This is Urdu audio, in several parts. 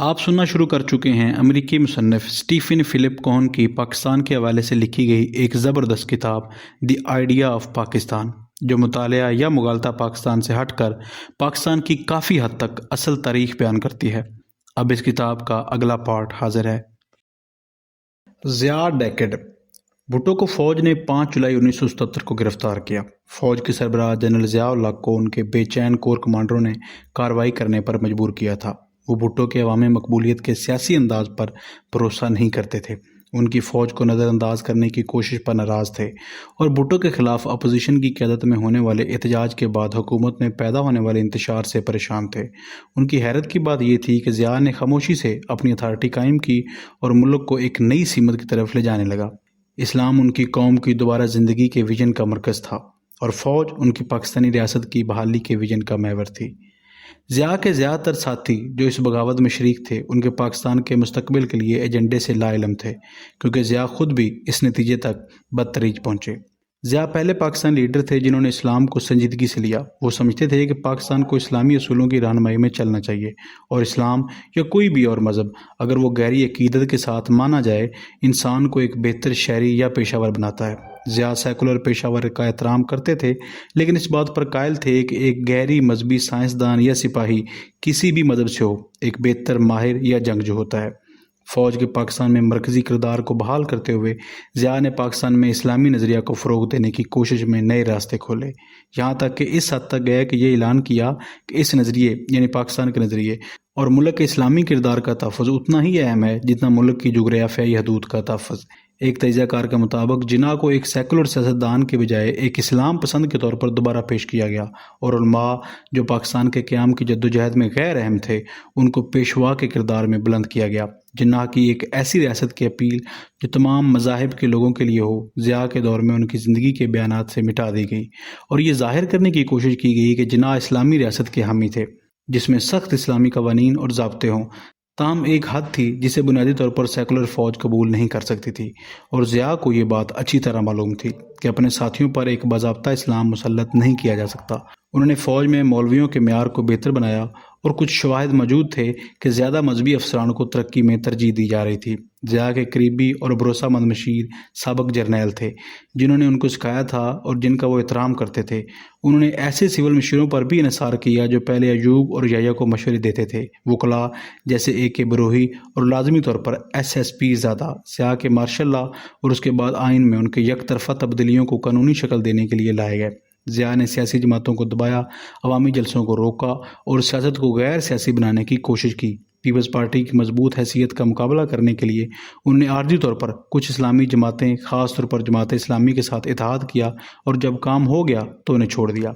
آپ سننا شروع کر چکے ہیں امریکی مصنف اسٹیفن فلپ کوہن کی پاکستان کے حوالے سے لکھی گئی ایک زبردست کتاب دی آئیڈیا آف پاکستان، جو مطالعہ یا مغالطہ پاکستان سے ہٹ کر پاکستان کی کافی حد تک اصل تاریخ بیان کرتی ہے۔ اب اس کتاب کا اگلا پارٹ حاضر ہے۔ ضیاء ڈیکڈ۔ بھٹو کو فوج نے 5 جولائی 1977 کو گرفتار کیا۔ فوج کے سربراہ جنرل ضیاء اللہ کو ان کے بے چین کور کمانڈروں نے کارروائی کرنے پر مجبور کیا تھا۔ وہ بھٹو کے عوامی مقبولیت کے سیاسی انداز پر بھروسہ نہیں کرتے تھے، ان کی فوج کو نظر انداز کرنے کی کوشش پر ناراض تھے، اور بھٹو کے خلاف اپوزیشن کی قیادت میں ہونے والے احتجاج کے بعد حکومت میں پیدا ہونے والے انتشار سے پریشان تھے۔ ان کی حیرت کی بات یہ تھی کہ ضیاء نے خاموشی سے اپنی اتھارٹی قائم کی اور ملک کو ایک نئی سمت کی طرف لے جانے لگا۔ اسلام ان کی قوم کی دوبارہ زندگی کے ویژن کا مرکز تھا، اور فوج ان کی پاکستانی ریاست کی بحالی کے ویژن کا محور تھی۔ ضیاء کے زیادہ تر ساتھی جو اس بغاوت میں شریک تھے، ان کے پاکستان کے مستقبل کے لیے ایجنڈے سے لا علم تھے، کیونکہ ضیاء خود بھی اس نتیجے تک بدتدریج پہنچے۔ ضیاء پہلے پاکستانی لیڈر تھے جنہوں نے اسلام کو سنجیدگی سے لیا۔ وہ سمجھتے تھے کہ پاکستان کو اسلامی اصولوں کی رہنمائی میں چلنا چاہیے، اور اسلام یا کوئی بھی اور مذہب اگر وہ گہری عقیدت کے ساتھ مانا جائے، انسان کو ایک بہتر شہری یا پیشہ ور بناتا ہے۔ ضیاء سیکولر پیشہ ور کا احترام کرتے تھے، لیکن اس بات پر قائل تھے کہ ایک گہری مذہبی سائنسدان یا سپاہی کسی بھی مذہب سے ہو، ایک بہتر ماہر یا جنگجو ہوتا ہے۔ فوج کے پاکستان میں مرکزی کردار کو بحال کرتے ہوئے ضیاء نے پاکستان میں اسلامی نظریہ کو فروغ دینے کی کوشش میں نئے راستے کھولے، یہاں تک کہ اس حد تک گئے کہ یہ اعلان کیا کہ اس نظریے یعنی پاکستان کے نظریے اور ملک کے اسلامی کردار کا تحفظ اتنا ہی اہم ہے جتنا ملک کی جغرافیائی حدود کا تحفظ۔ ایک تجزیہ کار کے مطابق جناح کو ایک سیکولر سیاستدان کے بجائے ایک اسلام پسند کے طور پر دوبارہ پیش کیا گیا، اور علماء جو پاکستان کے قیام کی جدوجہد میں غیر اہم تھے، ان کو پیشوا کے کردار میں بلند کیا گیا۔ جناح کی ایک ایسی ریاست کی اپیل جو تمام مذاہب کے لوگوں کے لیے ہو، ضیاء کے دور میں ان کی زندگی کے بیانات سے مٹا دی گئی، اور یہ ظاہر کرنے کی کوشش کی گئی کہ جناح اسلامی ریاست کے حامی تھے جس میں سخت اسلامی قوانین اور ضابطے ہوں۔ تاہم ایک حد تھی جسے بنیادی طور پر سیکولر فوج قبول نہیں کر سکتی تھی، اور ضیاء کو یہ بات اچھی طرح معلوم تھی کہ اپنے ساتھیوں پر ایک باضابطہ اسلام مسلط نہیں کیا جا سکتا۔ انہوں نے فوج میں مولویوں کے معیار کو بہتر بنایا، اور کچھ شواہد موجود تھے کہ زیادہ مذہبی افسران کو ترقی میں ترجیح دی جا رہی تھی۔ ضیاء کے قریبی اور بھروسہ مند مشیر سابق جرنیل تھے جنہوں نے ان کو سکھایا تھا اور جن کا وہ احترام کرتے تھے۔ انہوں نے ایسے سول مشیروں پر بھی انحصار کیا جو پہلے ایوب اور یحییٰ کو مشورے دیتے تھے، وکلاء جیسے AK بروہی، اور لازمی طور پر SSP زادہ۔ ضیاء کے مارشل لا اور اس کے بعد آئین میں ان کے یک طرفہ تبدیلیوں کو قانونی شکل دینے کے لیے لائے گئے۔ ضیاء نے سیاسی جماعتوں کو دبایا، عوامی جلسوں کو روکا، اور سیاست کو غیر سیاسی بنانے کی کوشش کی۔ پیپلز پارٹی کی مضبوط حیثیت کا مقابلہ کرنے کے لیے انہوں نے عارضی طور پر کچھ اسلامی جماعتیں، خاص طور پر جماعت اسلامی کے ساتھ اتحاد کیا، اور جب کام ہو گیا تو انہیں چھوڑ دیا۔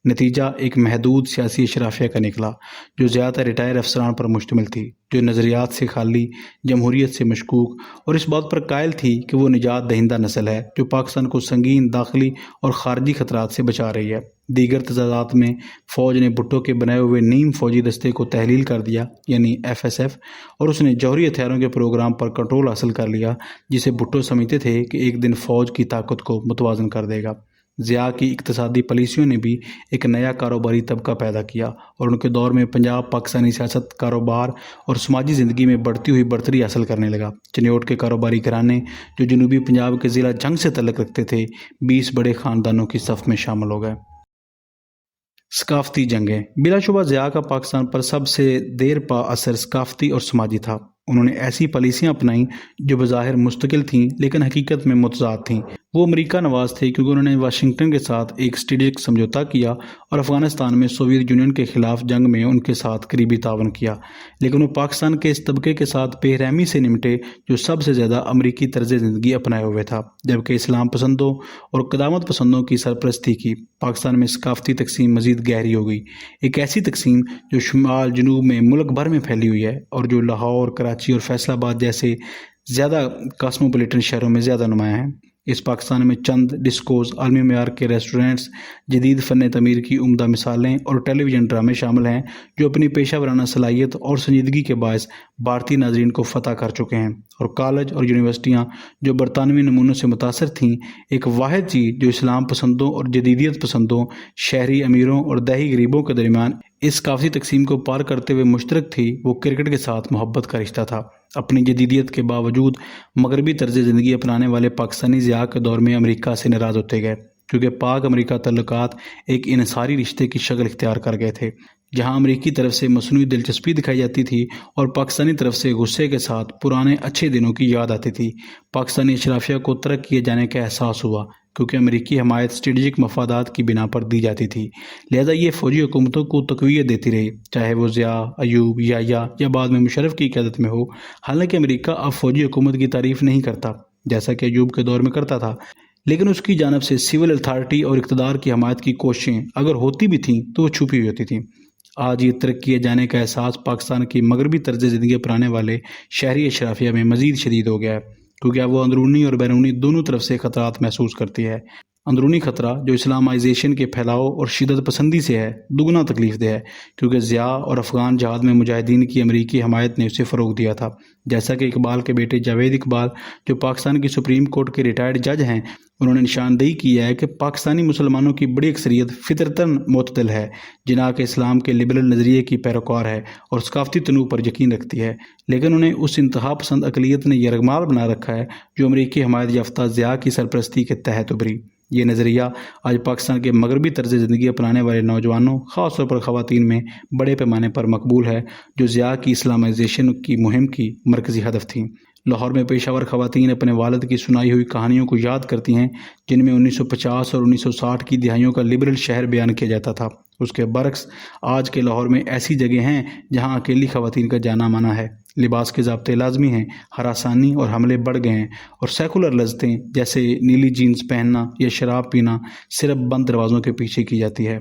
نتیجہ ایک محدود سیاسی اشرافیہ کا نکلا جو زیادہ ریٹائر افسران پر مشتمل تھی، جو نظریات سے خالی، جمہوریت سے مشکوک، اور اس بات پر قائل تھی کہ وہ نجات دہندہ نسل ہے جو پاکستان کو سنگین داخلی اور خارجی خطرات سے بچا رہی ہے۔ دیگر تضادات میں فوج نے بھٹو کے بنائے ہوئے نیم فوجی دستے کو تحلیل کر دیا یعنی FSF، اور اس نے جوہری ہتھیاروں کے پروگرام پر کنٹرول حاصل کر لیا جسے بھٹو سمجھتے تھے کہ ایک دن فوج کی طاقت کو متوازن کر دے گا۔ ضیاء کی اقتصادی پالیسیوں نے بھی ایک نیا کاروباری طبقہ پیدا کیا، اور ان کے دور میں پنجاب پاکستانی سیاست، کاروبار اور سماجی زندگی میں بڑھتی ہوئی برتری حاصل کرنے لگا۔ چنیوٹ کے کاروباری گھرانے جو جنوبی پنجاب کے ضلع جنگ سے تعلق رکھتے تھے، 20 بڑے خاندانوں کی صف میں شامل ہو گئے۔ ثقافتی جنگیں۔ بلا شبہ ضیاء کا پاکستان پر سب سے دیر پا اثر ثقافتی اور سماجی تھا۔ انہوں نے ایسی پالیسیاں اپنائیں جو بظاہر مستقل تھیں لیکن حقیقت میں متضاد تھیں۔ وہ امریکہ نواز تھے کیونکہ انہوں نے واشنگٹن کے ساتھ ایک اسٹریٹجک سمجھوتا کیا اور افغانستان میں سوویت یونین کے خلاف جنگ میں ان کے ساتھ قریبی تعاون کیا، لیکن وہ پاکستان کے اس طبقے کے ساتھ بے رحمی سے نمٹے جو سب سے زیادہ امریکی طرز زندگی اپنائے ہوئے تھا، جبکہ اسلام پسندوں اور قدامت پسندوں کی سرپرستی کی۔ پاکستان میں ثقافتی تقسیم مزید گہری ہو گئی، ایک ایسی تقسیم جو شمال جنوب میں ملک بھر میں پھیلی ہوئی ہے، اور جو لاہور، کراچی اور فیصل آباد جیسے زیادہ کاسموپولیٹن شہروں میں زیادہ نمایاں ہیں۔ اس پاکستان میں چند ڈسکوز، عالمی معیار کے ریسٹورنٹس، جدید فن تعمیر کی عمدہ مثالیں اور ٹیلی ویژن ڈرامے شامل ہیں جو اپنی پیشہ ورانہ صلاحیت اور سنجیدگی کے باعث بھارتی ناظرین کو فتح کر چکے ہیں، اور کالج اور یونیورسٹیاں جو برطانوی نمونوں سے متاثر تھیں، ایک واحد چیز جو اسلام پسندوں اور جدیدیت پسندوں، شہری امیروں اور دیہی غریبوں کے درمیان اس کافی تقسیم کو پار کرتے ہوئے مشترک تھی، وہ کرکٹ کے ساتھ محبت کا رشتہ تھا۔ اپنی جدیدیت کے باوجود مغربی طرز زندگی اپنانے والے پاکستانی ضیاء کے دور میں امریکہ سے ناراض ہوتے گئے، کیونکہ پاک امریکہ تعلقات ایک انحصاری رشتے کی شکل اختیار کر گئے تھے، جہاں امریکی طرف سے مصنوعی دلچسپی دکھائی جاتی تھی اور پاکستانی طرف سے غصے کے ساتھ پرانے اچھے دنوں کی یاد آتی تھی۔ پاکستانی اشرافیہ کو ترک کیے جانے کا احساس ہوا، کیونکہ امریکی حمایت اسٹریٹجک مفادات کی بنا پر دی جاتی تھی، لہذا یہ فوجی حکومتوں کو تقویت دیتی رہی، چاہے وہ ضیاء، ایوب، یا بعد میں مشرف کی قیادت میں ہو۔ حالانکہ امریکہ اب فوجی حکومت کی تعریف نہیں کرتا جیسا کہ ایوب کے دور میں کرتا تھا، لیکن اس کی جانب سے سول اتھارٹی اور اقتدار کی حمایت کی کوششیں اگر ہوتی بھی تھیں تو وہ چھپی ہوئی ہوتی تھیں۔ آج یہ ترک کیے جانے کا احساس پاکستان کی مغربی طرز زندگی اپنانے والے شہری اشرافیہ میں مزید شدید ہو گیا ہے، کیونکہ اب وہ اندرونی اور بیرونی دونوں طرف سے خطرات محسوس کرتی ہے۔ اندرونی خطرہ جو اسلامائزیشن کے پھیلاؤ اور شدت پسندی سے ہے دگنا تکلیف دہ ہے، کیونکہ ضیاء اور افغان جہاد میں مجاہدین کی امریکی حمایت نے اسے فروغ دیا تھا، جیسا کہ اقبال کے بیٹے جاوید اقبال جو پاکستان کی سپریم کورٹ کے ریٹائرڈ جج ہیں، انہوں نے نشاندہی کی ہے کہ پاکستانی مسلمانوں کی بڑی اکثریت فطرتاً معتدل ہے، جناح کے اسلام کے لبرل نظریے کی پیروکار ہے اور ثقافتی تنوع پر یقین رکھتی ہے، لیکن انہیں اس انتہا پسند اقلیت نے یرغمال بنا رکھا ہے جو امریکی حمایت یافتہ ضیاء کی سرپرستی کے تحت ابھری۔ یہ نظریہ آج پاکستان کے مغربی طرز زندگی اپنانے والے نوجوانوں، خاص طور پر خواتین میں بڑے پیمانے پر مقبول ہے، جو ضیاء کی اسلامائزیشن کی مہم کی مرکزی ہدف تھیں۔ لاہور میں پیشہ ور خواتین اپنے والد کی سنائی ہوئی کہانیوں کو یاد کرتی ہیں، جن میں 1950 اور 1960 کی دہائیوں کا لبرل شہر بیان کیا جاتا تھا۔ اس کے برعکس آج کے لاہور میں ایسی جگہیں ہیں جہاں اکیلی خواتین کا جانا منع ہے، لباس کے ضابطے لازمی ہیں، ہراسانی اور حملے بڑھ گئے ہیں، اور سیکولر لذتیں جیسے نیلی جینز پہننا یا شراب پینا صرف بند دروازوں کے پیچھے کی جاتی ہے۔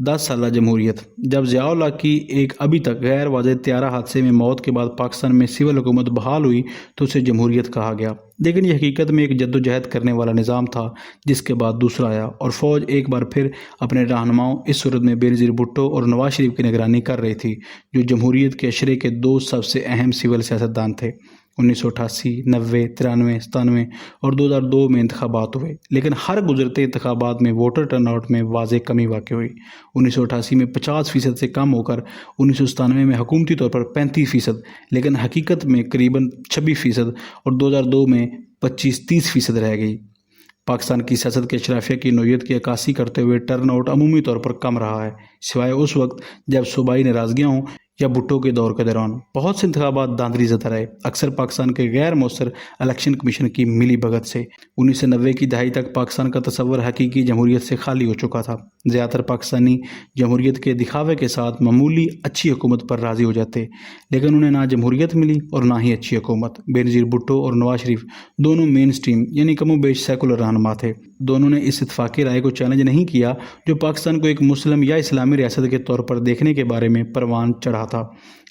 10 سالہ جمہوریت۔ جب ضیاء اللہ کی ایک ابھی تک غیر واضح طیارہ حادثے میں موت کے بعد پاکستان میں سول حکومت بحال ہوئی تو اسے جمہوریت کہا گیا، لیکن یہ حقیقت میں ایک جدوجہد کرنے والا نظام تھا جس کے بعد دوسرا آیا، اور فوج ایک بار پھر اپنے رہنماؤں اس صورت میں بینظیر بھٹو اور نواز شریف کی نگرانی کر رہی تھی، جو جمہوریت کے اشرے کے دو سب سے اہم سول سیاستدان تھے۔ 1988، 90، 93، 97 اور 2002 میں انتخابات ہوئے، لیکن ہر گزرتے انتخابات میں ووٹر ٹرن آؤٹ میں واضح کمی واقع ہوئی۔ 1988 میں 50% سے کم ہو کر 1997 میں حکومتی طور پر 35%، لیکن حقیقت میں قریباً 26%، اور 2002 میں 25-30% رہ گئی۔ پاکستان کی سیاست کے اشرافیہ کی نوعیت کی عکاسی کرتے ہوئے ٹرن آؤٹ عمومی طور پر کم رہا ہے، سوائے اس وقت جب صوبائی ناراضگیاں ہوں یا بھٹو کے دور کے دوران۔ بہت سے انتخابات دھاندلی زدہ رہے، اکثر پاکستان کے غیر مؤثر الیکشن کمیشن کی ملی بھگت سے۔ 1990 کی دہائی تک پاکستان کا تصور حقیقی جمہوریت سے خالی ہو چکا تھا۔ زیادہ تر پاکستانی جمہوریت کے دکھاوے کے ساتھ معمولی اچھی حکومت پر راضی ہو جاتے، لیکن انہیں نہ جمہوریت ملی اور نہ ہی اچھی حکومت۔ بینظیر بھٹو اور نواز شریف دونوں مین سٹریم یعنی کم و بیش سیکولر رہنما تھے۔ دونوں نے اس اتفاقی رائے کو چیلنج نہیں کیا جو پاکستان کو ایک مسلم یا اسلامی ریاست کے طور پر دیکھنے کے بارے میں پروان چڑھا تھا،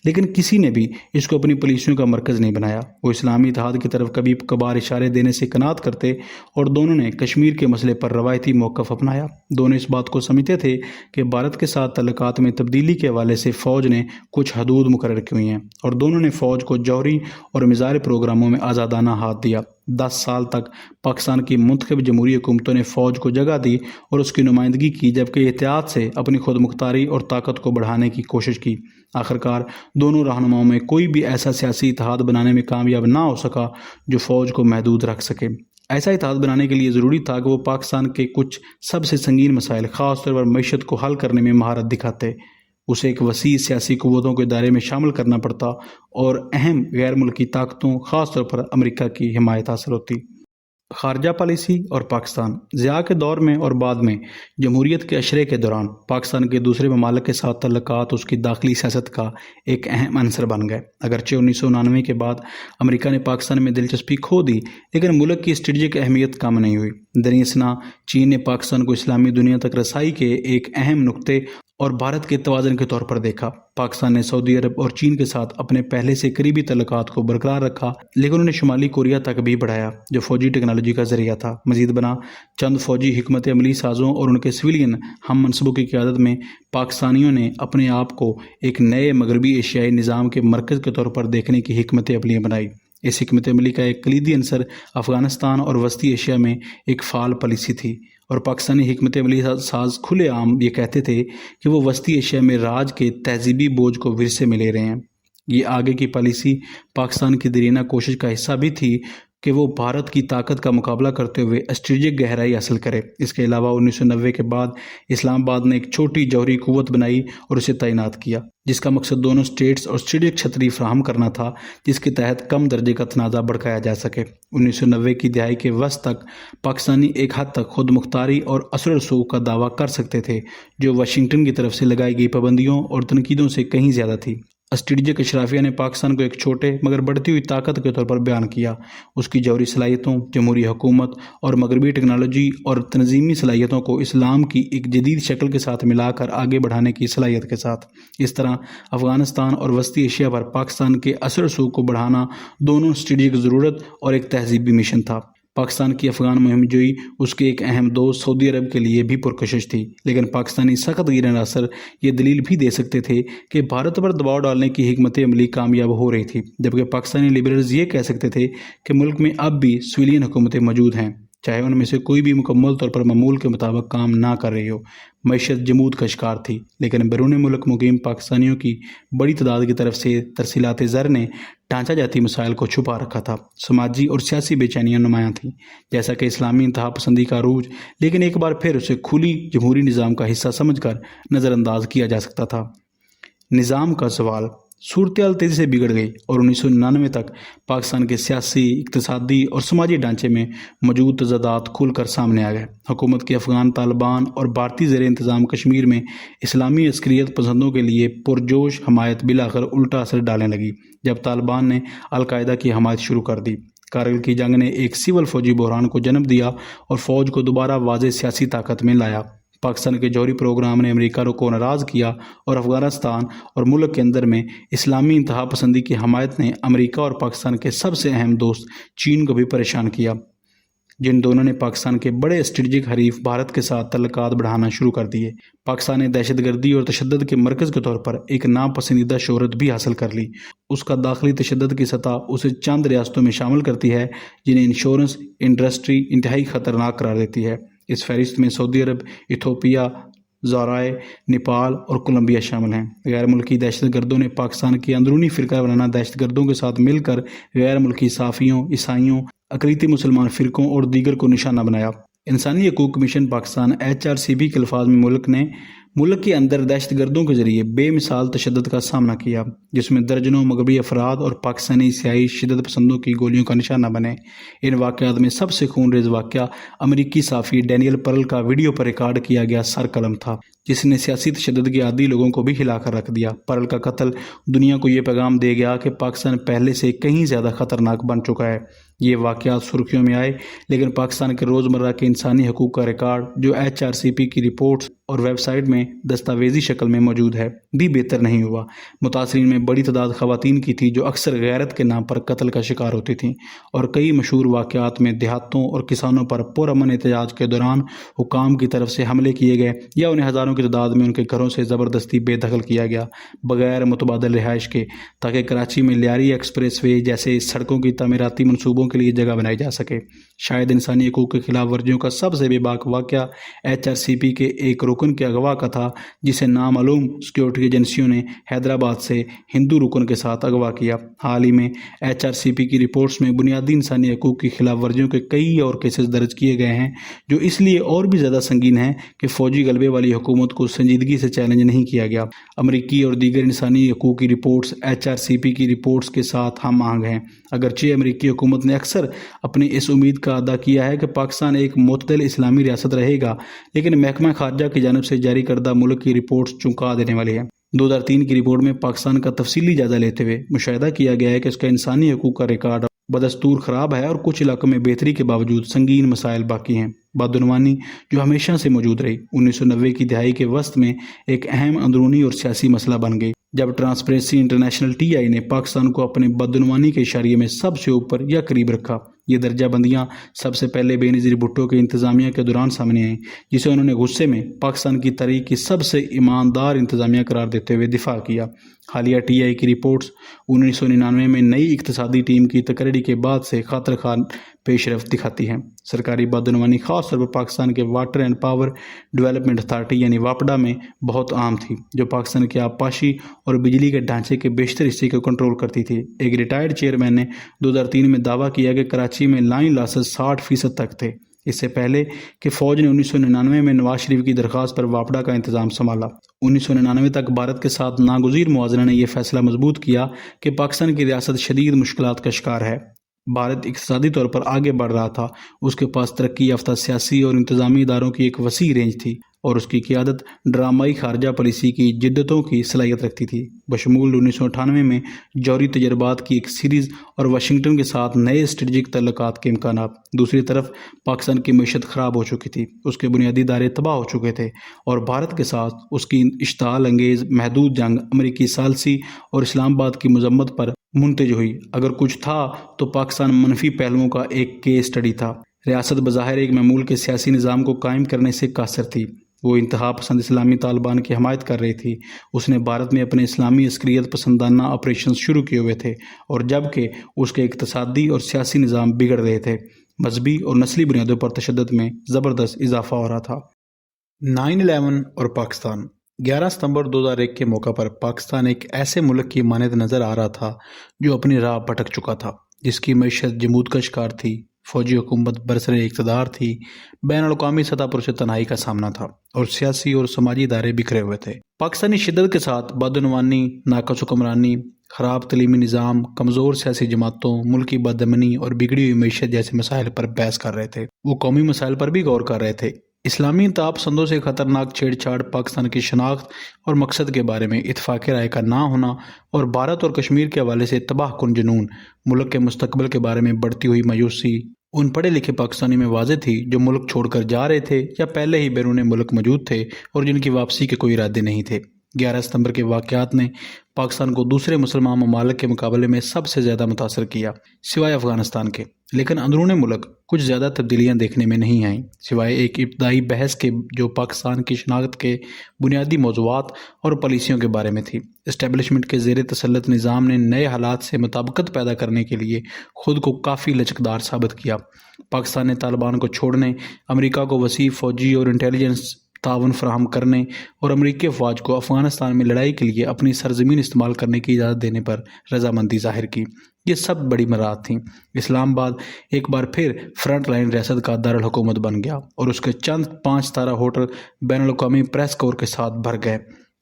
لیکن کسی نے بھی اس کو اپنی پالیسیوں کا مرکز نہیں بنایا۔ وہ اسلامی اتحاد کی طرف کبھی کبھار اشارے دینے سے کناعت کرتے، اور دونوں نے کشمیر کے مسئلے پر روایتی موقف اپنایا۔ دونوں اس بات کو سمجھتے تھے کہ بھارت کے ساتھ تعلقات میں تبدیلی کے حوالے سے فوج نے کچھ حدود مقرر کی ہوئی ہیں، اور دونوں نے فوج کو جوہری اور مزاری پروگراموں میں آزادانہ ہاتھ دیا۔ 10 سال تک پاکستان کی منتخب جمہوری حکومتوں نے فوج کو جگہ دی اور اس کی نمائندگی کی، جبکہ احتیاط سے اپنی خود مختاری اور طاقت کو بڑھانے کی کوشش کی۔ آخرکار دونوں رہنماؤں میں کوئی بھی ایسا سیاسی اتحاد بنانے میں کامیاب نہ ہو سکا جو فوج کو محدود رکھ سکے۔ ایسا اتحاد بنانے کے لیے ضروری تھا کہ وہ پاکستان کے کچھ سب سے سنگین مسائل، خاص طور پر معیشت کو حل کرنے میں مہارت دکھاتے۔ اسے ایک وسیع سیاسی قوتوں کے دائرے میں شامل کرنا پڑتا اور اہم غیر ملکی طاقتوں، خاص طور پر امریکہ کی حمایت حاصل ہوتی۔ خارجہ پالیسی اور پاکستان۔ ضیاء کے دور میں اور بعد میں جمہوریت کے اشرے کے دوران پاکستان کے دوسرے ممالک کے ساتھ تعلقات اس کی داخلی سیاست کا ایک اہم عنصر بن گئے۔ اگرچہ 1999 کے بعد امریکہ نے پاکستان میں دلچسپی کھو دی، لیکن ملک کی اسٹریٹجک اہمیت کم نہیں ہوئی۔ دریں اثنا چین نے پاکستان کو اسلامی دنیا تک رسائی کے ایک اہم نقطے اور بھارت کے توازن کے طور پر دیکھا۔ پاکستان نے سعودی عرب اور چین کے ساتھ اپنے پہلے سے قریبی تعلقات کو برقرار رکھا، لیکن انہیں شمالی کوریا تک بھی بڑھایا جو فوجی ٹیکنالوجی کا ذریعہ تھا۔ مزید برآں چند فوجی حکمت عملی سازوں اور ان کے سویلین ہم منصبوں کی قیادت میں پاکستانیوں نے اپنے آپ کو ایک نئے مغربی ایشیائی نظام کے مرکز کے طور پر دیکھنے کی حکمت عملی بنائی۔ اس حکمت عملی کا ایک کلیدی عنصر افغانستان اور وسطی ایشیا میں ایک فعال پالیسی تھی، اور پاکستانی حکمت عملی ساز کھلے عام یہ کہتے تھے کہ وہ وسطی ایشیا میں راج کے تہذیبی بوجھ کو ورثے میں لے رہے ہیں۔ یہ آگے کی پالیسی پاکستان کی دیرینہ کوشش کا حصہ بھی تھی کہ وہ بھارت کی طاقت کا مقابلہ کرتے ہوئے اسٹریٹجک گہرائی حاصل کرے۔ اس کے علاوہ 1990 کے بعد اسلام آباد نے ایک چھوٹی جوہری قوت بنائی اور اسے تعینات کیا، جس کا مقصد دونوں اسٹیٹس اور اسٹریٹجک چھتری فراہم کرنا تھا جس کے تحت کم درجے کا تنازع بڑھایا جا سکے۔ 1990 کی دہائی کے وسط تک پاکستانی ایک حد تک خود مختاری اور اثر و رسوخ کا دعویٰ کر سکتے تھے، جو واشنگٹن کی طرف سے لگائی گئی پابندیوں اور تنقیدوں سے کہیں زیادہ تھی۔ اسٹریٹجک اشرافیہ نے پاکستان کو ایک چھوٹے مگر بڑھتی ہوئی طاقت کے طور پر بیان کیا۔ اس کی جوہری صلاحیتوں، جمہوری حکومت اور مغربی ٹیکنالوجی اور تنظیمی صلاحیتوں کو اسلام کی ایک جدید شکل کے ساتھ ملا کر آگے بڑھانے کی صلاحیت کے ساتھ۔ اس طرح افغانستان اور وسطی ایشیا پر پاکستان کے اثر و رسوخ کو بڑھانا دونوں اسٹریٹجک ضرورت اور ایک تہذیبی مشن تھا۔ پاکستان کی افغان مہم جوئی اس کے ایک اہم دوست سعودی عرب کے لیے بھی پرکشش تھی، لیکن پاکستانی سخت گیر اثر یہ دلیل بھی دے سکتے تھے کہ بھارت پر دباؤ ڈالنے کی حکمت عملی کامیاب ہو رہی تھی، جبکہ پاکستانی لیبرلز یہ کہہ سکتے تھے کہ ملک میں اب بھی سویلین حکومتیں موجود ہیں، چاہے ان میں سے کوئی بھی مکمل طور پر معمول کے مطابق کام نہ کر رہی ہو۔ معیشت جمود کا شکار تھی، لیکن بیرون ملک مقیم پاکستانیوں کی بڑی تعداد کی طرف سے ترسیلات زر نے ڈھانچہ جاتی مسائل کو چھپا رکھا تھا۔ سماجی اور سیاسی بے چینیاں نمایاں تھیں، جیسا کہ اسلامی انتہا پسندی کا عروج، لیکن ایک بار پھر اسے کھلی جمہوری نظام کا حصہ سمجھ کر نظر انداز کیا جا سکتا تھا۔ نظام کا زوال۔ صورتحال تیزی سے بگڑ گئی اور 1999 تک پاکستان کے سیاسی، اقتصادی اور سماجی ڈھانچے میں موجود تضادات کھل کر سامنے آ گئے۔ حکومت کی افغان طالبان اور بھارتی زیر انتظام کشمیر میں اسلامی عسکریت پسندوں کے لیے پرجوش حمایت بالآخر الٹا اثر ڈالنے لگی جب طالبان نے القاعدہ کی حمایت شروع کر دی۔ کارگل کی جنگ نے ایک سول فوجی بحران کو جنم دیا اور فوج کو دوبارہ واضح سیاسی طاقت میں لایا۔ پاکستان کے جوہری پروگرام نے امریکہ کو ناراض کیا اور افغانستان اور ملک کے اندر میں اسلامی انتہا پسندی کی حمایت نے امریکہ اور پاکستان کے سب سے اہم دوست چین کو بھی پریشان کیا، جن دونوں نے پاکستان کے بڑے اسٹریٹجک حریف بھارت کے ساتھ تعلقات بڑھانا شروع کر دیے۔ پاکستان نے دہشت گردی اور تشدد کے مرکز کے طور پر ایک ناپسندیدہ شہرت بھی حاصل کر لی۔ اس کا داخلی تشدد کی سطح اسے چند ریاستوں میں شامل کرتی ہے جنہیں انشورنس انڈسٹری انتہائی خطرناک قرار دیتی ہے۔ اس فہرست میں سعودی عرب، ایتھوپیا، زارائے، نیپال اور کولمبیا شامل ہیں۔ غیر ملکی دہشت گردوں نے پاکستان کی اندرونی فرقہ وارانہ دہشت گردوں کے ساتھ مل کر غیر ملکی صحافیوں، عیسائیوں، اقلیتی مسلمان فرقوں اور دیگر کو نشانہ بنایا۔ انسانی حقوق کمیشن پاکستان HRCP کے الفاظ میں ملک کے اندر دہشت گردوں کے ذریعے بے مثال تشدد کا سامنا کیا، جس میں درجنوں مغربی افراد اور پاکستانی سیاسی شدت پسندوں کی گولیوں کا نشانہ بنے۔ ان واقعات میں سب سے خون ریز واقعہ امریکی صحافی ڈینیل پرل کا ویڈیو پر ریکارڈ کیا گیا سر قلم تھا، جس نے سیاسی تشدد کے عادی لوگوں کو بھی ہلا کر رکھ دیا۔ پرل کا قتل دنیا کو یہ پیغام دے گیا کہ پاکستان پہلے سے کہیں زیادہ خطرناک بن چکا ہے۔ یہ واقعات سرخیوں میں آئے، لیکن پاکستان کے روزمرہ کے انسانی حقوق کا ریکارڈ جو HRCP کی رپورٹس اور ویب سائٹ میں دستاویزی شکل میں موجود ہے بھی بہتر نہیں ہوا۔ متاثرین میں بڑی تعداد خواتین کی تھی جو اکثر غیرت کے نام پر قتل کا شکار ہوتی تھیں، اور کئی مشہور واقعات میں دیہاتوں اور کسانوں پر پرامن احتجاج کے دوران حکام کی طرف سے حملے کیے گئے یا انہیں ہزاروں کی تعداد میں ان کے گھروں سے زبردستی بے دخل کیا گیا بغیر متبادل رہائش کے، تاکہ کراچی میں لیاری ایکسپریس وے جیسے سڑکوں کی تعمیراتی منصوبوں کے لیے جگہ بنائی جا سکے۔ شاید انسانی حقوق کے خلاف ورزیوں کا سب سے بے باک واقعہ HRCP کے ایک رکن کے اغوا کا تھا، جسے نامعلوم سیکورٹی ایجنسیوں نے حیدرآباد سے ہندو رکن کے ساتھ اغوا کیا۔ حال ہی میں HRCP کی رپورٹس میں بنیادی انسانی حقوق کی خلاف ورزیوں کے کئی اور کیسز درج کیے گئے ہیں، جو اس لیے اور بھی زیادہ سنگین ہیں کہ فوجی غلبے والی حکومت کو سنجیدگی سے چیلنج نہیں کیا گیا۔ امریکی اور دیگر انسانی حقوق کی رپورٹس HRCP کی رپورٹس کے ساتھ ہم آہنگ ہیں، اگرچہ امریکی حکومت نے اکثر اپنی اس امید کا اعادہ کیا ہے کہ پاکستان ایک معتدل اسلامی ریاست رہے گا، لیکن محکمہ خارجہ کی جانب سے جاری کردہ ملک کی رپورٹس چونکا دینے والی ہے۔ 2003 کی رپورٹ میں پاکستان کا تفصیلی جائزہ لیتے ہوئے مشاہدہ کیا گیا ہے کہ اس کا انسانی حقوق کا ریکارڈ بدستور خراب ہے اور کچھ علاقوں میں بہتری کے باوجود سنگین مسائل باقی ہیں۔ بدعنوانی جو ہمیشہ سے موجود رہی 1990 کی دہائی کے وسط میں ایک اہم اندرونی اور سیاسی مسئلہ بن گئی، جب ٹرانسپیرنسی انٹرنیشنل TI نے پاکستان کو اپنے بدعنوانی کے اشاریے میں سب سے اوپر یا قریب رکھا۔ یہ درجہ بندیاں سب سے پہلے بے نظیر بھٹو کے انتظامیہ کے دوران سامنے آئیں، جسے انہوں نے غصے میں پاکستان کی تاریخ کی سب سے ایماندار انتظامیہ قرار دیتے ہوئے دفاع کیا۔ حالیہ TI کی رپورٹس 1999 میں نئی اقتصادی ٹیم کی تقرری کے بعد سے خاطر خواہ پیش رفت دکھاتی ہیں۔ سرکاری بدعنوانی خاص طور پر پاکستان کے water and power development authority یعنی واپڈا میں بہت عام تھی، جو پاکستان کے آبپاشی اور بجلی کے ڈھانچے کے بیشتر حصے کو کنٹرول کرتی تھی۔ ایک ریٹائرڈ چیئرمین نے 2003 میں دعویٰ کیا کہ کراچی میں لائن لاسز 60% تک تھے، اس سے پہلے کہ فوج نے 1999 میں نواز شریف کی درخواست پر واپڈا کا انتظام سنبھالا۔ 1999 تک بھارت کے ساتھ ناگزیر موازنہ نے یہ فیصلہ مضبوط کیا کہ پاکستان کی ریاست شدید مشکلات کا شکار ہے۔ بھارت اقتصادی طور پر آگے بڑھ رہا تھا، اس کے پاس ترقی یافتہ سیاسی اور انتظامی اداروں کی ایک وسیع رینج تھی، اور اس کی قیادت ڈرامائی خارجہ پالیسی کی جدتوں کی صلاحیت رکھتی تھی، بشمول 1998 میں جوہری تجربات کی ایک سیریز اور واشنگٹن کے ساتھ نئے اسٹریٹجک تعلقات کے امکانات۔ دوسری طرف پاکستان کی معیشت خراب ہو چکی تھی، اس کے بنیادی ادارے تباہ ہو چکے تھے، اور بھارت کے ساتھ اس کی اشتعال انگیز محدود جنگ امریکی ثالثی اور اسلام آباد کی مذمت پر منتج ہوئی۔ اگر کچھ تھا تو پاکستان منفی پہلوؤں کا ایک کیس اسٹڈی تھا۔ ریاست بظاہر ایک معمول کے سیاسی نظام کو قائم کرنے سے قاصر تھی، وہ انتہا پسند اسلامی طالبان کی حمایت کر رہی تھی۔ اس نے بھارت میں اپنے اسلامی عسکریت پسندانہ آپریشنز شروع کیے ہوئے تھے، اور جبکہ اس کے اقتصادی اور سیاسی نظام بگڑ رہے تھے، مذہبی اور نسلی بنیادوں پر تشدد میں زبردست اضافہ ہو رہا تھا۔ 9/11 اور پاکستان۔ 11 ستمبر 2001 کے موقع پر پاکستان ایک ایسے ملک کی مانند نظر آ رہا تھا جو اپنی راہ بھٹک چکا تھا، جس کی معیشت جمود کا شکار تھی، فوجی حکومت برسر اقتدار تھی، بین الاقوامی سطح پر اسے تنہائی کا سامنا تھا، اور سیاسی اور سماجی ادارے بکھرے ہوئے تھے۔ پاکستانی شدت کے ساتھ بدعنوانی، ناقص حکمرانی، خراب تعلیمی نظام، کمزور سیاسی جماعتوں، ملکی بد امنی اور بگڑی ہوئی معیشت جیسے مسائل پر بحث کر رہے تھے۔ وہ قومی مسائل پر بھی غور کر رہے تھے۔ اسلامی انتہا پسندوں سے خطرناک چھیڑ چھاڑ، پاکستان کی شناخت اور مقصد کے بارے میں اتفاق رائے کا نہ ہونا، اور بھارت اور کشمیر کے حوالے سے تباہ کن جنون، ملک کے مستقبل کے بارے میں بڑھتی ہوئی مایوسی ان پڑھے لکھے پاکستانی میں واضح تھی جو ملک چھوڑ کر جا رہے تھے یا پہلے ہی بیرون ملک موجود تھے اور جن کی واپسی کے کوئی ارادے نہیں تھے۔ 11 ستمبر کے واقعات نے پاکستان کو دوسرے مسلمان ممالک کے مقابلے میں سب سے زیادہ متاثر کیا، سوائے افغانستان کے، لیکن اندرون ملک کچھ زیادہ تبدیلیاں دیکھنے میں نہیں آئیں، سوائے ایک ابتدائی بحث کے جو پاکستان کی شناخت کے بنیادی موضوعات اور پالیسیوں کے بارے میں تھی۔ اسٹیبلشمنٹ کے زیر تسلط نظام نے نئے حالات سے مطابقت پیدا کرنے کے لیے خود کو کافی لچکدار ثابت کیا۔ پاکستان نے طالبان کو چھوڑنے، امریکہ کو وسیع فوجی اور انٹیلیجنس تعاون فراہم کرنے اور امریکی افواج کو افغانستان میں لڑائی کے لیے اپنی سرزمین استعمال کرنے کی اجازت دینے پر رضامندی ظاہر کی۔ یہ سب بڑی مراد تھیں۔ اسلام آباد ایک بار پھر فرنٹ لائن ریاست کا دارالحکومت بن گیا، اور اس کے چند 5 ستارہ ہوٹل بین الاقوامی پریس کور کے ساتھ بھر گئے۔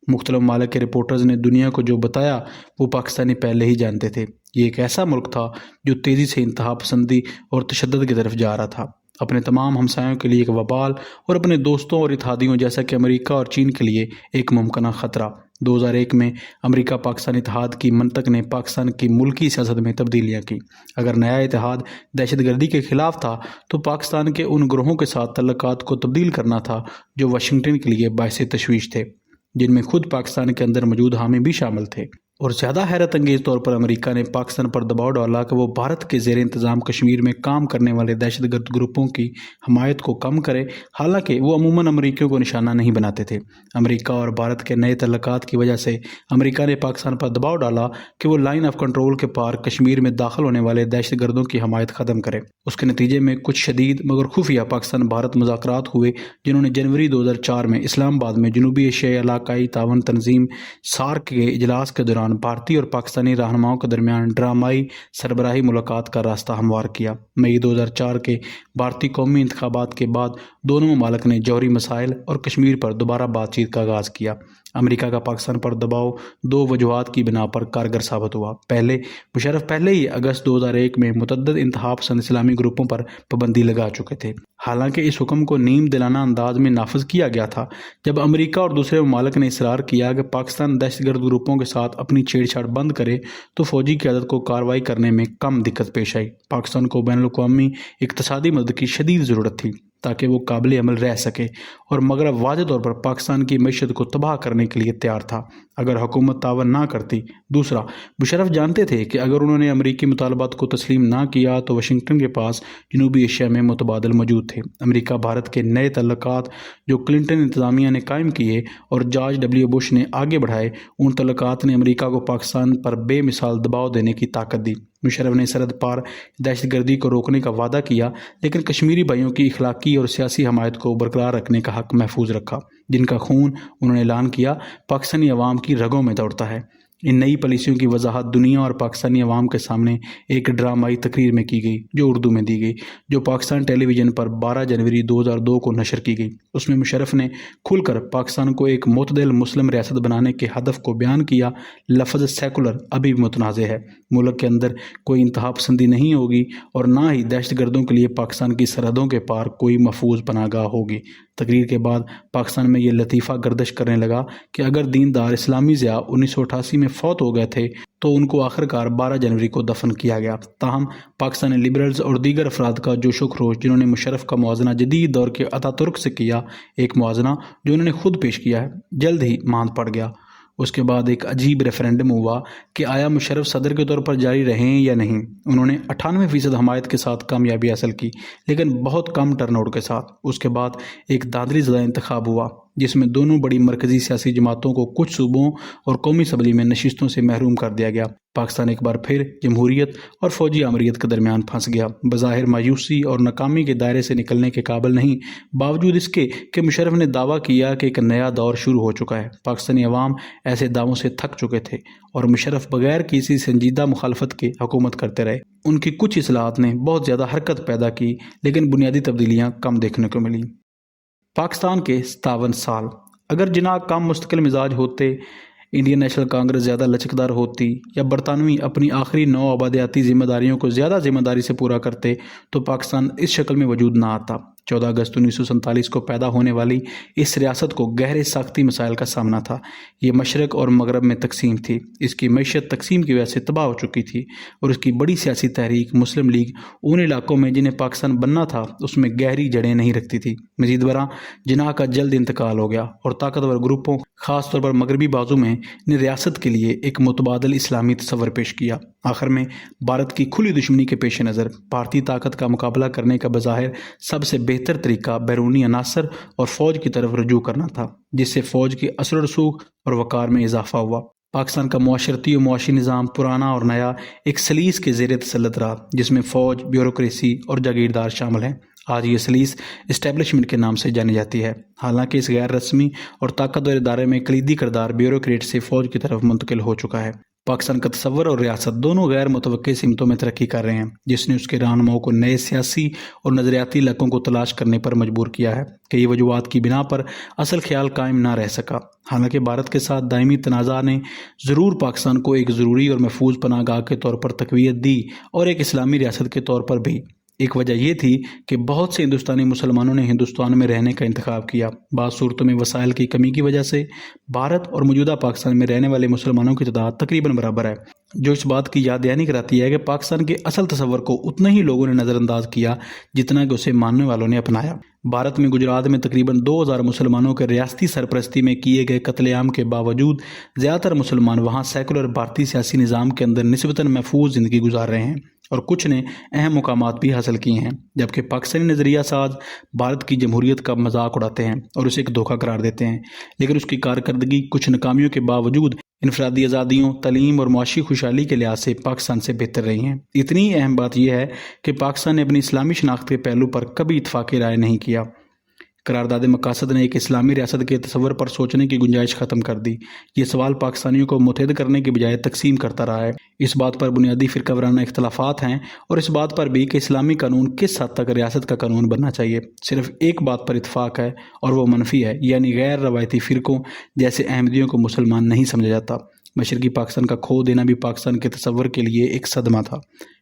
مختلف ممالک کے رپورٹرز نے دنیا کو جو بتایا وہ پاکستانی پہلے ہی جانتے تھے۔ یہ ایک ایسا ملک تھا جو تیزی سے انتہا پسندی اور تشدد کی طرف جا رہا تھا، اپنے تمام ہمسایوں کے لیے ایک وبال، اور اپنے دوستوں اور اتحادیوں جیسا کہ امریکہ اور چین کے لیے ایک ممکنہ خطرہ۔ 2001 میں امریکہ پاکستان اتحاد کی منطق نے پاکستان کی ملکی سیاست میں تبدیلیاں کی۔ اگر نیا اتحاد دہشت گردی کے خلاف تھا تو پاکستان کے ان گروہوں کے ساتھ تعلقات کو تبدیل کرنا تھا جو واشنگٹن کے لیے باعث تشویش تھے، جن میں خود پاکستان کے اندر موجود حامی بھی شامل تھے۔ اور زیادہ حیرت انگیز طور پر امریکہ نے پاکستان پر دباؤ ڈالا کہ وہ بھارت کے زیر انتظام کشمیر میں کام کرنے والے دہشت گرد گروپوں کی حمایت کو کم کرے، حالانکہ وہ عموماً امریکیوں کو نشانہ نہیں بناتے تھے۔ امریکہ اور بھارت کے نئے تعلقات کی وجہ سے امریکہ نے پاکستان پر دباؤ ڈالا کہ وہ لائن آف کنٹرول کے پار کشمیر میں داخل ہونے والے دہشت گردوں کی حمایت ختم کرے۔ اس کے نتیجے میں کچھ شدید مگر خفیہ پاکستان بھارت مذاکرات ہوئے، جنہوں نے جنوری 2004 میں اسلام آباد میں جنوبی ایشیائی علاقائی تعاون تنظیم SAARC کے اجلاس کے دوران بھارتی اور پاکستانی رہنماؤں کے درمیان ڈرامائی سربراہی ملاقات کا راستہ ہموار کیا۔ مئی 2004 کے بھارتی قومی انتخابات کے بعد دونوں ممالک نے جوہری مسائل اور کشمیر پر دوبارہ بات چیت کا آغاز کیا۔ امریکہ کا پاکستان پر دباؤ 2 وجوہات کی بنا پر کارگر ثابت ہوا۔ پہلے، مشرف پہلے ہی اگست 2001 میں متعدد انتہا پسند اسلامی گروپوں پر پابندی لگا چکے تھے، حالانکہ اس حکم کو نیم دلانہ انداز میں نافذ کیا گیا تھا۔ جب امریکہ اور دوسرے ممالک نے اصرار کیا کہ پاکستان دہشت گرد گروپوں کے ساتھ اپنی چھیڑ چھاڑ بند کرے تو فوجی قیادت کو کارروائی کرنے میں کم دقت پیش آئی۔ پاکستان کو بین الاقوامی اقتصادی مدد کی شدید ضرورت تھی تاکہ وہ قابل عمل رہ سکے، اور مغرب واضح طور پر پاکستان کی معیشت کو تباہ کرنے کے لیے تیار تھا اگر حکومت تعاون نہ کرتی۔ دوسرا، مشرف جانتے تھے کہ اگر انہوں نے امریکی مطالبات کو تسلیم نہ کیا تو واشنگٹن کے پاس جنوبی ایشیا میں متبادل موجود تھے۔ امریکہ بھارت کے نئے تعلقات جو کلنٹن انتظامیہ نے قائم کیے اور جارج ڈبلیو بش نے آگے بڑھائے، ان تعلقات نے امریکہ کو پاکستان پر بے مثال دباؤ دینے کی طاقت دی۔ مشرف نے سرحد پار دہشت گردی کو روکنے کا وعدہ کیا، لیکن کشمیری بھائیوں کی اخلاقی اور سیاسی حمایت کو برقرار رکھنے کا حق محفوظ رکھا، جن کا خون انہوں نے اعلان کیا پاکستانی عوام کی رگوں میں دوڑتا ہے۔ ان نئی پالیسیوں کی وضاحت دنیا اور پاکستانی عوام کے سامنے ایک ڈرامائی تقریر میں کی گئی جو اردو میں دی گئی، جو پاکستان ٹیلی ویژن پر 12 جنوری 2002 کو نشر کی گئی۔ اس میں مشرف نے کھل کر پاکستان کو ایک معتدل مسلم ریاست بنانے کے ہدف کو بیان کیا۔ لفظ سیکولر ابھی بھی متنازع ہے۔ ملک کے اندر کوئی انتہا پسندی نہیں ہوگی اور نہ ہی دہشت گردوں کے لیے پاکستان کی سرحدوں کے پار کوئی محفوظ پناہ گاہ ہوگی۔ تقریر کے بعد پاکستان میں یہ لطیفہ گردش کرنے لگا کہ اگر دیندار اسلامی ضیاء 1988 میں فوت ہو گئے تھے تو ان کو آخرکار 12 جنوری کو دفن کیا گیا۔ تاہم پاکستانی لبرلز اور دیگر افراد کا جوش و خروش جنہوں نے مشرف کا موازنہ جدید دور کے اتا ترک سے کیا، ایک موازنہ جو انہوں نے خود پیش کیا ہے، جلد ہی ماند پڑ گیا۔ اس کے بعد ایک عجیب ریفرینڈم ہوا کہ آیا مشرف صدر کے طور پر جاری رہیں یا نہیں۔ انہوں نے 98% حمایت کے ساتھ کامیابی حاصل کی، لیکن بہت کم ٹرن آؤٹ کے ساتھ۔ اس کے بعد ایک دھاندلی زدہ انتخاب ہوا جس میں دونوں بڑی مرکزی سیاسی جماعتوں کو کچھ صوبوں اور قومی اسمبلی میں نشستوں سے محروم کر دیا گیا۔ پاکستان ایک بار پھر جمہوریت اور فوجی آمریت کے درمیان پھنس گیا۔ بظاہر مایوسی اور ناکامی کے دائرے سے نکلنے کے قابل نہیں، باوجود اس کے کہ مشرف نے دعویٰ کیا کہ ایک نیا دور شروع ہو چکا ہے۔ پاکستانی عوام ایسے دعووں سے تھک چکے تھے اور مشرف بغیر کسی سنجیدہ مخالفت کے حکومت کرتے رہے۔ ان کی کچھ اصلاحات نے بہت زیادہ حرکت پیدا کی، لیکن بنیادی تبدیلیاں کم دیکھنے کو ملی۔ پاکستان کے 57 سال۔ اگر جناح کم مستقل مزاج ہوتے، انڈین نیشنل کانگریس زیادہ لچکدار ہوتی یا برطانوی اپنی آخری 9 آبادیاتی ذمہ داریوں کو زیادہ ذمہ داری سے پورا کرتے تو پاکستان اس شکل میں وجود نہ آتا۔ 14 اگست 1947 کو پیدا ہونے والی اس ریاست کو گہرے ساختی مسائل کا سامنا تھا۔ یہ مشرق اور مغرب میں تقسیم تھی۔ اس کی معیشت تقسیم کی وجہ سے تباہ ہو چکی تھی اور اس کی بڑی سیاسی تحریک مسلم لیگ ان علاقوں میں جنہیں پاکستان بننا تھا اس میں گہری جڑیں نہیں رکھتی تھی۔ مزید برآں جناح کا جلد انتقال ہو گیا اور طاقتور گروپوں خاص طور پر مغربی بازو میں نے ریاست کے لیے ایک متبادل اسلامی تصور پیش کیا۔ آخر میں بھارت کی کھلی دشمنی کے پیش نظر بھارتی طاقت کا مقابلہ کرنے کا بظاہر سب سے بہتر طریقہ بیرونی عناصر اور فوج کی طرف رجوع کرنا تھا، جس سے فوج کے اثر و رسوخ اور وقار میں اضافہ ہوا۔ پاکستان کا معاشرتی و معاشی نظام پرانا اور نیا ایک سلیس کے زیر تسلط رہا، جس میں فوج، بیوروکریسی اور جاگیردار شامل ہیں۔ آج یہ سلیس اسٹیبلشمنٹ کے نام سے جانی جاتی ہے، حالانکہ اس غیر رسمی اور طاقتور ادارے میں کلیدی کردار بیوروکریٹ سے فوج کی طرف منتقل ہو چکا ہے۔ پاکستان کا تصور اور ریاست دونوں غیر متوقع سمتوں میں ترقی کر رہے ہیں، جس نے اس کے رہنماؤں کو نئے سیاسی اور نظریاتی لکوں کو تلاش کرنے پر مجبور کیا ہے۔ کئی وجوہات کی بنا پر اصل خیال قائم نہ رہ سکا۔ حالانکہ بھارت کے ساتھ دائمی تنازع نے ضرور پاکستان کو ایک ضروری اور محفوظ پناہ گاہ کے طور پر تقویت دی اور ایک اسلامی ریاست کے طور پر بھی۔ ایک وجہ یہ تھی کہ بہت سے ہندوستانی مسلمانوں نے ہندوستان میں رہنے کا انتخاب کیا۔ بعض صورتوں میں وسائل کی کمی کی وجہ سے بھارت اور موجودہ پاکستان میں رہنے والے مسلمانوں کی تعداد تقریباً برابر ہے، جو اس بات کی یاد دہانی کراتی ہے کہ پاکستان کے اصل تصور کو اتنا ہی لوگوں نے نظر انداز کیا جتنا کہ اسے ماننے والوں نے اپنایا۔ بھارت میں گجرات میں تقریباً 2000 مسلمانوں کے ریاستی سرپرستی میں کیے گئے قتل عام کے باوجود زیادہ تر مسلمان وہاں سیکولر بھارتی سیاسی نظام کے اندر نسبتاً محفوظ زندگی گزار رہے ہیں اور کچھ نے اہم مقامات بھی حاصل کیے ہیں، جبکہ پاکستانی نظریہ ساز بھارت کی جمہوریت کا مذاق اڑاتے ہیں اور اسے ایک دھوکہ قرار دیتے ہیں، لیکن اس کی کارکردگی کچھ ناکامیوں کے باوجود انفرادی آزادیوں، تعلیم اور معاشی خوشحالی کے لحاظ سے پاکستان سے بہتر رہی ہیں۔ اتنی اہم بات یہ ہے کہ پاکستان نے اپنی اسلامی شناخت کے پہلو پر کبھی اتفاقی رائے نہیں کیا۔ قرارداد مقاصد نے ایک اسلامی ریاست کے تصور پر سوچنے کی گنجائش ختم کر دی۔ یہ سوال پاکستانیوں کو متحد کرنے کے بجائے تقسیم کرتا رہا ہے۔ اس بات پر بنیادی فرقہ وارانہ اختلافات ہیں اور اس بات پر بھی کہ اسلامی قانون کس حد تک ریاست کا قانون بننا چاہیے۔ صرف ایک بات پر اتفاق ہے اور وہ منفی ہے، یعنی غیر روایتی فرقوں جیسے احمدیوں کو مسلمان نہیں سمجھا جاتا۔ مشرقی پاکستان کا کھو دینا بھی پاکستان کے تصور کے لیے ایک صدمہ تھا،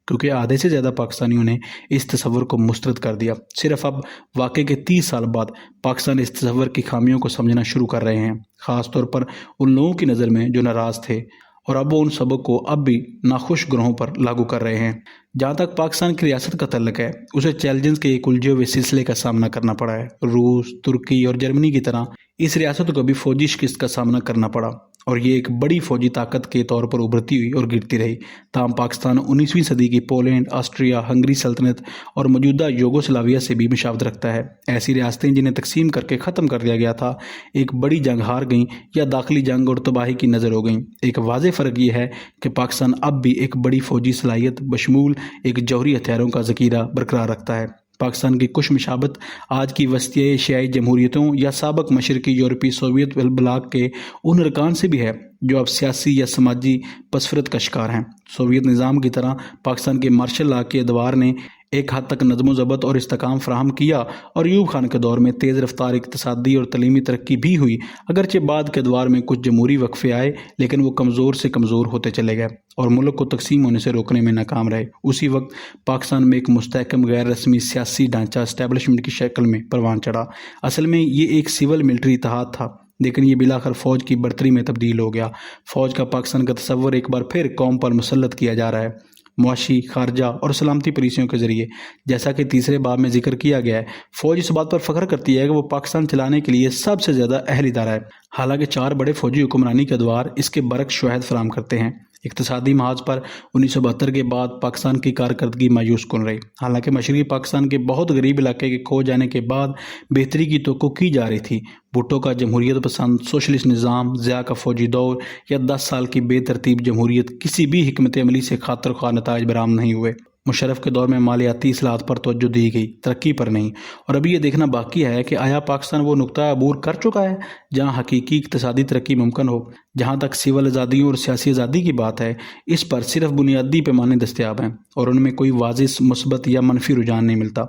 کیونکہ آدھے سے زیادہ پاکستانیوں نے اس تصور کو مسترد کر دیا۔ صرف اب واقعے کے 30 سال بعد پاکستان اس تصور کی خامیوں کو سمجھنا شروع کر رہے ہیں، خاص طور پر ان لوگوں کی نظر میں جو ناراض تھے اور اب وہ ان سبق کو اب بھی ناخوش گروہوں پر لاگو کر رہے ہیں۔ جہاں تک پاکستان کی ریاست کا تعلق ہے، اسے چیلنجز کے ایک الجھے ہوئے سلسلے کا سامنا کرنا پڑا ہے۔ روس، ترکی اور جرمنی کی طرح اس ریاست کو بھی فوجی شکست کا سامنا کرنا پڑا اور یہ ایک بڑی فوجی طاقت کے طور پر ابھرتی ہوئی اور گرتی رہی۔ تاہم پاکستان 19ویں صدی کی پولینڈ، آسٹریا ہنگری سلطنت اور موجودہ یوگوسلاویہ سے بھی مشابہت رکھتا ہے۔ ایسی ریاستیں جنہیں تقسیم کر کے ختم کر دیا گیا تھا، ایک بڑی جنگ ہار گئیں یا داخلی جنگ اور تباہی کی نظر ہو گئیں۔ ایک واضح فرق یہ ہے کہ پاکستان اب بھی ایک بڑی فوجی صلاحیت بشمول ایک جوہری ہتھیاروں کا ذخیرہ برقرار رکھتا ہے۔ پاکستان کی کچھ مشابہت آج کی وسطی ایشیائی جمہوریتوں یا سابق مشرقی یورپی سوویت بلاک کے ان ارکان سے بھی ہے جو اب سیاسی یا سماجی پسفرت کا شکار ہیں۔ سوویت نظام کی طرح پاکستان کے مارشل لا کے ادوار نے ایک حد تک نظم و ضبط اور استحکام فراہم کیا اور ایوب خان کے دور میں تیز رفتار اقتصادی اور تعلیمی ترقی بھی ہوئی، اگرچہ بعد کے ادوار میں کچھ جمہوری وقفے آئے لیکن وہ کمزور سے کمزور ہوتے چلے گئے اور ملک کو تقسیم ہونے سے روکنے میں ناکام رہے۔ اسی وقت پاکستان میں ایک مستحکم غیر رسمی سیاسی ڈھانچہ اسٹیبلشمنٹ کی شکل میں پروان چڑھا۔ اصل میں یہ ایک سول ملٹری اتحاد تھا لیکن یہ بلاخر فوج کی برتری میں تبدیل ہو گیا۔ فوج کا پاکستان کا تصور ایک بار پھر قوم پر مسلط کیا جا رہا ہے، معاشی، خارجہ اور سلامتی پالیسیوں کے ذریعے۔ جیسا کہ تیسرے باب میں ذکر کیا گیا ہے، فوج اس بات پر فخر کرتی ہے کہ وہ پاکستان چلانے کے لیے سب سے زیادہ اہل ادارہ ہے، حالانکہ 4 بڑے فوجی حکمرانی کے ادوار اس کے برعکس شواہد فراہم کرتے ہیں۔ اقتصادی محاذ پر 1972 کے بعد پاکستان کی کارکردگی مایوس کن رہی، حالانکہ مشرقی پاکستان کے بہت غریب علاقے کے کھو جانے کے بعد بہتری کی توقع کی جا رہی تھی۔ بھٹو کا جمہوریت پسند سوشلسٹ نظام، ضیاء کا فوجی دور یا 10 سال کی بے ترتیب جمہوریت کسی بھی حکمت عملی سے خاطر خواہ نتائج برآمد نہیں ہوئے۔ مشرف کے دور میں مالیاتی اصلاحات پر توجہ دی گئی، ترقی پر نہیں، اور ابھی یہ دیکھنا باقی ہے کہ آیا پاکستان وہ نقطہ عبور کر چکا ہے جہاں حقیقی اقتصادی ترقی ممکن ہو۔ جہاں تک سول آزادیوں اور سیاسی آزادی کی بات ہے، اس پر صرف بنیادی پیمانے دستیاب ہیں اور ان میں کوئی واضح مثبت یا منفی رجحان نہیں ملتا۔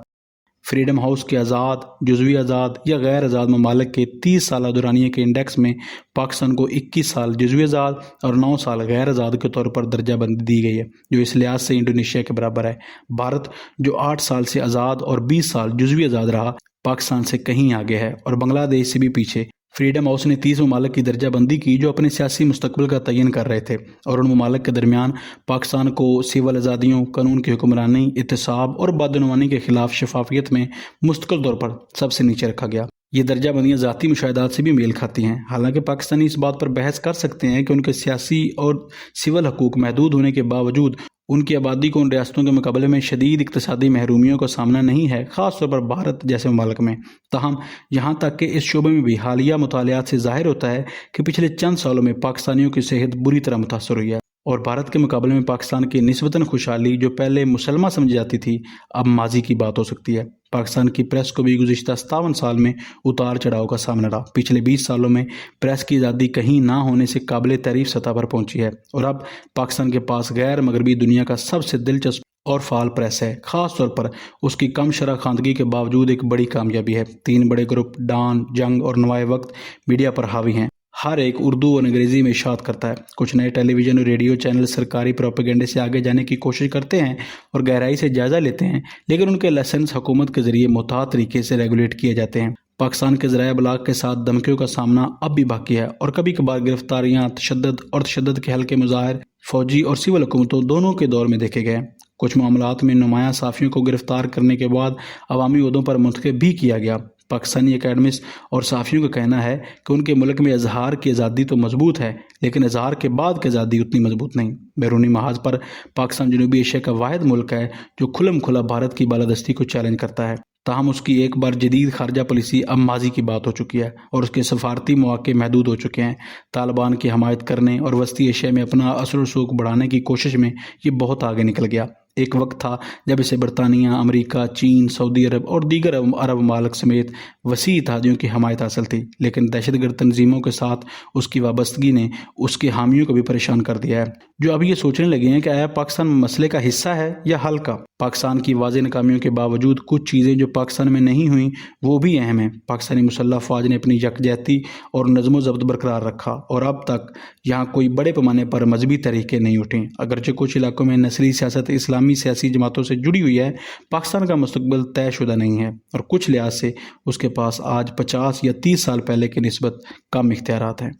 فریڈم ہاؤس کے آزاد، جزوی آزاد یا غیر آزاد ممالک کے 30 سالہ دورانیے کے انڈیکس میں پاکستان کو 21 سال جزوی آزاد اور 9 سال غیر آزاد کے طور پر درجہ بندی دی گئی ہے، جو اس لحاظ سے انڈونیشیا کے برابر ہے۔ بھارت جو 8 سال سے آزاد اور 20 سال جزوی آزاد رہا، پاکستان سے کہیں آگے ہے اور بنگلہ دیش سے بھی پیچھے۔ فریڈم ہاؤس نے 30 ممالک کی درجہ بندی کی جو اپنے سیاسی مستقبل کا تعین کر رہے تھے، اور ان ممالک کے درمیان پاکستان کو سول آزادیوں، قانون کی حکمرانی، احتساب اور بدعنوانی کے خلاف شفافیت میں مستقل طور پر سب سے نیچے رکھا گیا۔ یہ درجہ بندیاں ذاتی مشاہدات سے بھی میل کھاتی ہیں، حالانکہ پاکستانی اس بات پر بحث کر سکتے ہیں کہ ان کے سیاسی اور سول حقوق محدود ہونے کے باوجود ان کی آبادی کو ان ریاستوں کے مقابلے میں شدید اقتصادی محرومیوں کا سامنا نہیں ہے، خاص طور پر بھارت جیسے ممالک میں۔ تاہم یہاں تک کہ اس شعبے میں بھی حالیہ مطالعات سے ظاہر ہوتا ہے کہ پچھلے چند سالوں میں پاکستانیوں کی صحت بری طرح متاثر ہوئی ہے اور بھارت کے مقابلے میں پاکستان کی نسبتاً خوشحالی جو پہلے مسلمہ سمجھی جاتی تھی، اب ماضی کی بات ہو سکتی ہے۔ پاکستان کی پریس کو بھی گزشتہ 57 سال میں اتار چڑھاؤ کا سامنا رہا۔ پچھلے 20 سالوں میں پریس کی آزادی کہیں نہ ہونے سے قابل تعریف سطح پر پہنچی ہے اور اب پاکستان کے پاس غیر مغربی دنیا کا سب سے دلچسپ اور فعال پریس ہے، خاص طور پر اس کی کم شرح خواندگی کے باوجود ایک بڑی کامیابی ہے۔ 3 بڑے گروپ ڈان، جنگ اور نوائے وقت میڈیا پر حاوی ہیں، ہر ایک اردو اور انگریزی میں اشاعت کرتا ہے۔ کچھ نئے ٹیلی ویژن اور ریڈیو چینل سرکاری پروپیگنڈے سے آگے جانے کی کوشش کرتے ہیں اور گہرائی سے جائزہ لیتے ہیں، لیکن ان کے لائسنس حکومت کے ذریعے محتاط طریقے سے ریگولیٹ کیے جاتے ہیں۔ پاکستان کے ذرائع ابلاغ کے ساتھ دھمکیوں کا سامنا اب بھی باقی ہے اور کبھی کبھار گرفتاریاں، تشدد کے ہلکے مظاہر فوجی اور سول حکومتوں دونوں کے دور میں دیکھے گئے۔ کچھ معاملات میں نمایاں صحافیوں کو گرفتار کرنے کے بعد عوامی عہدوں پر منتخب بھی کیا گیا۔ پاکستانی اکیڈمسٹ اور صحافیوں کا کہنا ہے کہ ان کے ملک میں اظہار کی آزادی تو مضبوط ہے لیکن اظہار کے بعد کی آزادی اتنی مضبوط نہیں۔ بیرونی محاذ پر پاکستان جنوبی ایشیا کا واحد ملک ہے جو کھلم کھلا بھارت کی بالادستی کو چیلنج کرتا ہے۔ تاہم اس کی ایک بار جدید خارجہ پالیسی اب ماضی کی بات ہو چکی ہے اور اس کے سفارتی مواقع محدود ہو چکے ہیں۔ طالبان کی حمایت کرنے اور وسطی ایشیا میں اپنا اثر و رسوخ بڑھانے کی کوشش میں یہ بہت آگے نکل گیا۔ ایک وقت تھا جب اسے برطانیہ، امریکہ، چین، سعودی عرب اور دیگر عرب ممالک سمیت وسیع اتحادیوں کی حمایت حاصل تھی، لیکن دہشت گرد تنظیموں کے ساتھ اس کی وابستگی نے اس کے حامیوں کو بھی پریشان کر دیا ہے، جو اب یہ سوچنے لگے ہیں کہ آیا پاکستان مسئلے کا حصہ ہے یا حل کا۔ پاکستان کی واضح ناکامیوں کے باوجود کچھ چیزیں جو پاکستان میں نہیں ہوئیں وہ بھی اہم ہیں۔ پاکستانی مسلح افواج نے اپنی یکجہتی اور نظم و ضبط برقرار رکھا اور اب تک یہاں کوئی بڑے پیمانے پر مذہبی تحریکیں نہیں اٹھیں۔ اگرچہ کچھ علاقوں میں نسلی سیاست اسلامی سیاسی جماعتوں سے جڑی ہوئی ہے، پاکستان کا مستقبل طے شدہ نہیں ہے اور کچھ لحاظ سے اس کے پاس آج 50 یا 30 سال پہلے کی نسبت کم اختیارات ہیں۔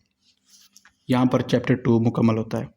یہاں پر چیپٹر 2 مکمل ہوتا ہے۔